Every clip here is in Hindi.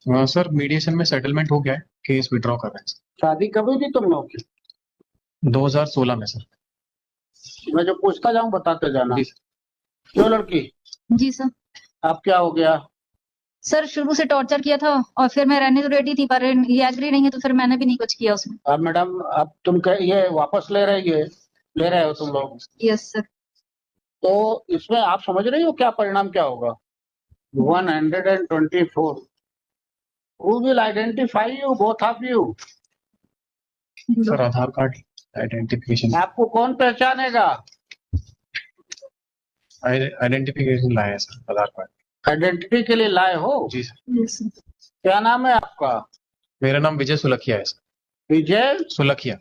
सर मीडिएशन में सेटलमेंट हो गया है, केस विड्रॉ कर रहे हैं शादी कभी थी तुम लोग की? 2016 में सर। मैं जो पूछता जाऊं बताते जाना। जी क्यों लड़की, जी सर। आप क्या हो गया? सर शुरू से टॉर्चर किया था और फिर मैं रहने तो रेडी थी, पर ये एग्री नहीं है तो फिर मैंने भी नहीं कुछ किया उसमें। अब मैडम, अब तुम ये वापस ले रहे हो तुम लोग? Yes sir. तो इसमें आप समझ रही हो क्या परिणाम क्या होगा? 124 who will identify you, both of you? Sir Aadhaar card identification आपको कौन पहचानेगा? आइडेंटिफिकेशन लाया है सर, आधार कार्ड। आइडेंटिटी के लिए लाए हो? जी सर। Yes sir. क्या नाम है आपका? मेरा नाम विजय सुलखिया है सर। विजय सुलखिया।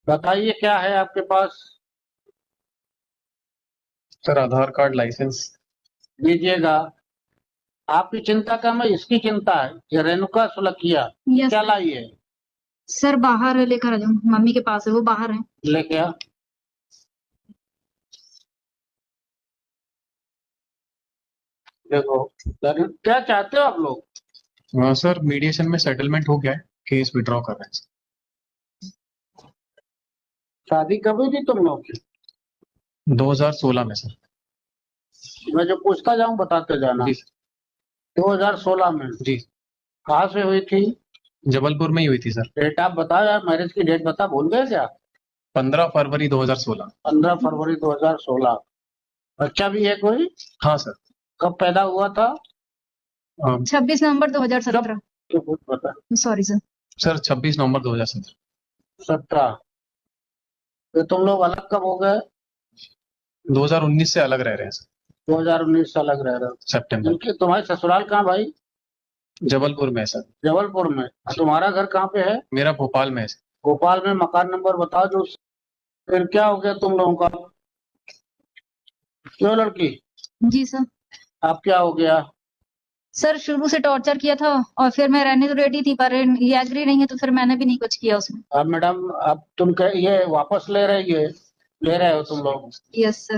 बताइए क्या है आपके पास? सर आधार कार्ड, लाइसेंस। दीजिएगा। आपकी चिंता कम है, इसकी चिंता है। ये रेणुका सुलखिया यस क्या सर। लाई है? सर बाहर लेकर आ जाऊं, मम्मी के पास है, वो बाहर है। लेके आ। देखो क्या चाहते हो आप लोग? सर मीडिएशन में सेटलमेंट हो गया है, केस विड्रॉ कर रहे हैं शादी कभी थी तुम लोग की? 2016 में सर। मैं जो पूछता जाऊं बताते जाना। जी 2016 में जी। कहाँ से हुई थी? जबलपुर में ही हुई थी सर। डेट आप बताओ यार, मैरिज की डेट बता, भूल गए क्या? 15 फरवरी 2016। 15 फरवरी 2016। बच्चा भी है कोई? हाँ सर। कब पैदा हुआ था? 26 नवंबर 2017। तो कुछ पता? Sorry sir. सर 26 नवंबर 2017। 17। तो तुम लोग अलग कब हो गए? 2019 से अलग रह रहे हैं सर। 2019 से अलग रह रहे हो? सितंबर। इनकी तुम्हारी ससुराल कहाँ भाई? जबलपुर में है सर। जबलपुर में। तुम्हारा घर कहाँ पे है? मेरा भोपाल में है सर। भोपाल में। मकान नंबर बताओ जो। फिर क्या हो गया तुम लोगों का? क्यों लड़की, जी सर। आप क्या हो गया? सर शुरू से टॉर्चर किया था और फिर मैं रहने तो रेडी थी, पर ये एग्री नहीं है तो फिर मैंने भी नहीं कुछ किया उसमें। अब मैडम, अब तुम ये वापस ले रहे हो तुम लोग? Yes sir.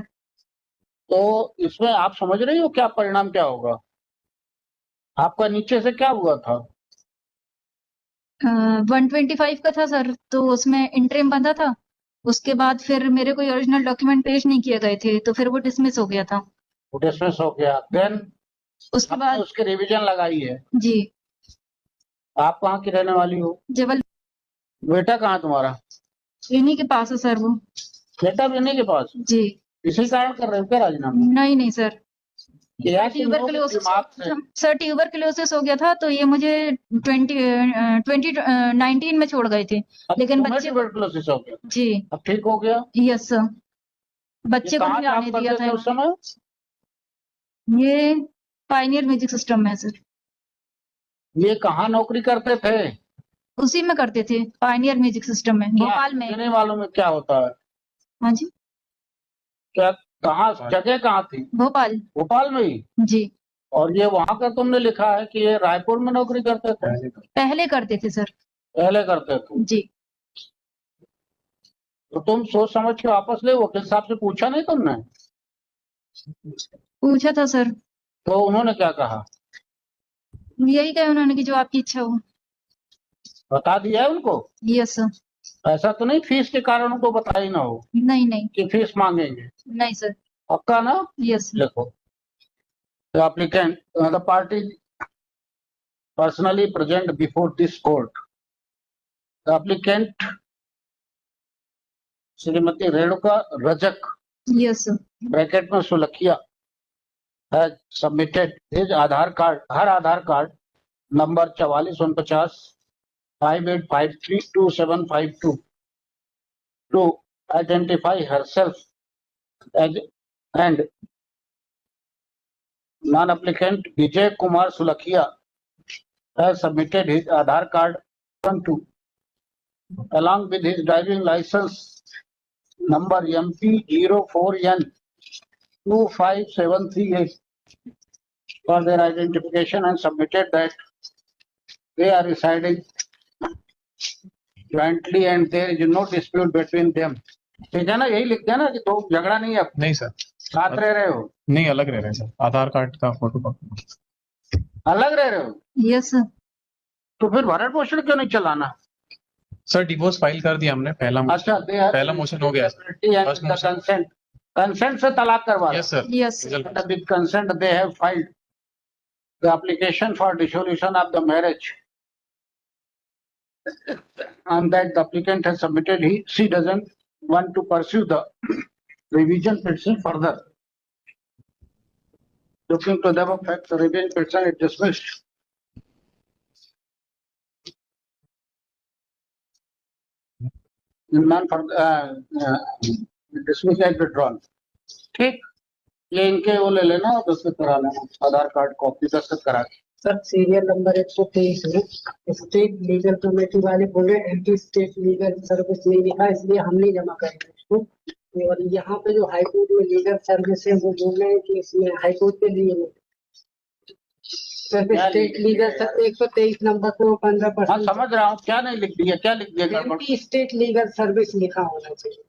तो इसमें आप समझ रही हो क्या परिणाम क्या होगा? आपका नीचे से क्या हुआ था? 125 का था सर, तो उसमें इंटरिम बंधा था। उसके बाद फिर मेरे कोई ओरिजिनल डॉक्यूमेंट पेश नहीं किए गए थे, तो फिर वो डिसमिस हो गया था। डिसमिस हो गया। देन उसके बाद उसकी रिवीजन लगाई है। जी। आप कहाँ की रहने वाली हो? जबल बेटा कहाँ तुम्हारा? इन्हीं के पास है सर वो। बेटा भी नहीं के पास? जी। इसी कारण कर रहे हो क्या राजीनामा? नहीं नहीं सर। क्या तुम लोग ट्यूबरकुलोसिस दिमाग से? सर ट्यूबरकुलोसिस हो गया था, तो ये मुझे 2019 में छोड़ गए थे। अब लेकिन तुम्हें बच्चे ट्यूबरकुलोसिस हो गया? जी। अब ठीक हो गया? Yes sir. बच्चे को कहाँ नहीं काम आने दिया करते था थे उस समय? ये पायनियर म्यूजिक सिस्टम में है सर। ये कहाँ नौकरी करते थे? उसी में करते थे, पायनियर म्यूजिक सिस्टम में, भोपाल में। मुझे नहीं मालूम है क्या होता है। हाँ जी। क्या, कहाँ जगह कहाँ थी? भोपाल। भोपाल में ही? जी। और ये वहां का तुमने लिखा है कि ये रायपुर में नौकरी करते थे? पहले करते थे सर। पहले करते थे। जी। तो तुम सोच समझ के वापस ले, वकील साहब से पूछा नहीं तुमने? पूछा था सर। तो उन्होंने क्या कहा? यही कहा उन्होंने कि जो आपकी इच्छा हो। बता दिया है उनको? Yes sir. ऐसा तो नहीं फीस के कारण उनको बताई ना हो नहीं नहीं। कि फीस मांगेंगे? नहीं सर। पक्का ना? यस। देखो, the applicant, the party personally present before this court. The applicant Shrimati Renuka Rajak yes sir. Bracket में सुलखिया has submitted his Aadhaar card, her Aadhaar card number 4449 58532752 to identify herself as and non-applicant Vijay Kumar Sulakhiya has submitted his Aadhaar card to along with his driving license number MP04N 25738 for their identification and submitted that they are residing jointly and there is no dispute between them. ठीक है ना? यही लिख देना कि तो झगड़ा नहीं है, नहीं सर, साथ रह रहे हो। नहीं अलग रह रहे हैं सर। आधार कार्ड का फोटो कॉपी। अलग रह रहे हो यस सर। तो फिर भरण पोषण क्यों नहीं चलाना? सर डिवोर्स फाइल कर दिया हमने, पहला अच्छा, पहला मोशन हो गया First motion. कंसेंट से तलाक करवा yes sir. Yes with consent they have filed the application for dissolution of the marriage, and that the applicant has submitted she doesn't want to pursue the revision petition further. Looking to the above fact, the revision petition is dismissed. Non dismissed as withdrawn. ठीक, ये इनके वो ले लेना और दस्तखत करा लेना, आधार कार्ड कॉपी दस्तखत करा के। सर सीरियल नंबर 123 में स्टेट लीगल कमेटी वाले बोले एंटी स्टेट लीगल सर्विस नहीं लिखा, इसलिए हम नहीं जमा करेंगे उसको। और यहाँ पे जो हाई कोर्ट में लीगल सर्विस है वो बोल रहे हैं कि इसमें हाई कोर्ट के लिए नहीं। स्टेट लीगल 123 नंबर को हाँ 15% समझ रहा हूँ, क्या नहीं लिख दिया, क्या लिख दिया गड़बड़? एंटी स्टेट लीगल सर्विस लिखा होना चाहिए,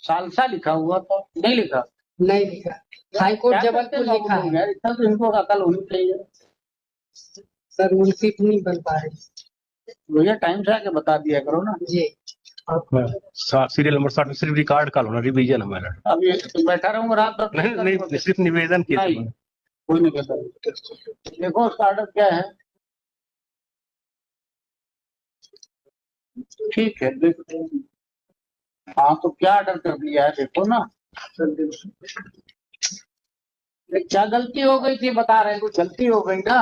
सालसा लिखा हुआ तो नहीं लिखा। नहीं लिखा। हाई कोर्ट क्या जबलपुर करते लिखा लोग है। यार, इतना तो इनको अकल होनी चाहिए। सर उनकी नहीं बन पा रही। भैया टाइम से आके बता दिया करो ना। जी सीरियल नंबर 60 में सिर्फ रिकॉर्ड कॉल होना, रिवीजन हमारा। अब ये बैठा रहूंगा रात भर। नहीं नहीं, सिर्फ निवेदन किया नहीं, कोई नहीं कहता। देखो उसका ऑर्डर क्या है, ठीक है देखो। हाँ तो क्या ऑर्डर कर दिया है देखो ना। क्या गलती हो गई थी बता रहे, कुछ गलती हो गई ना।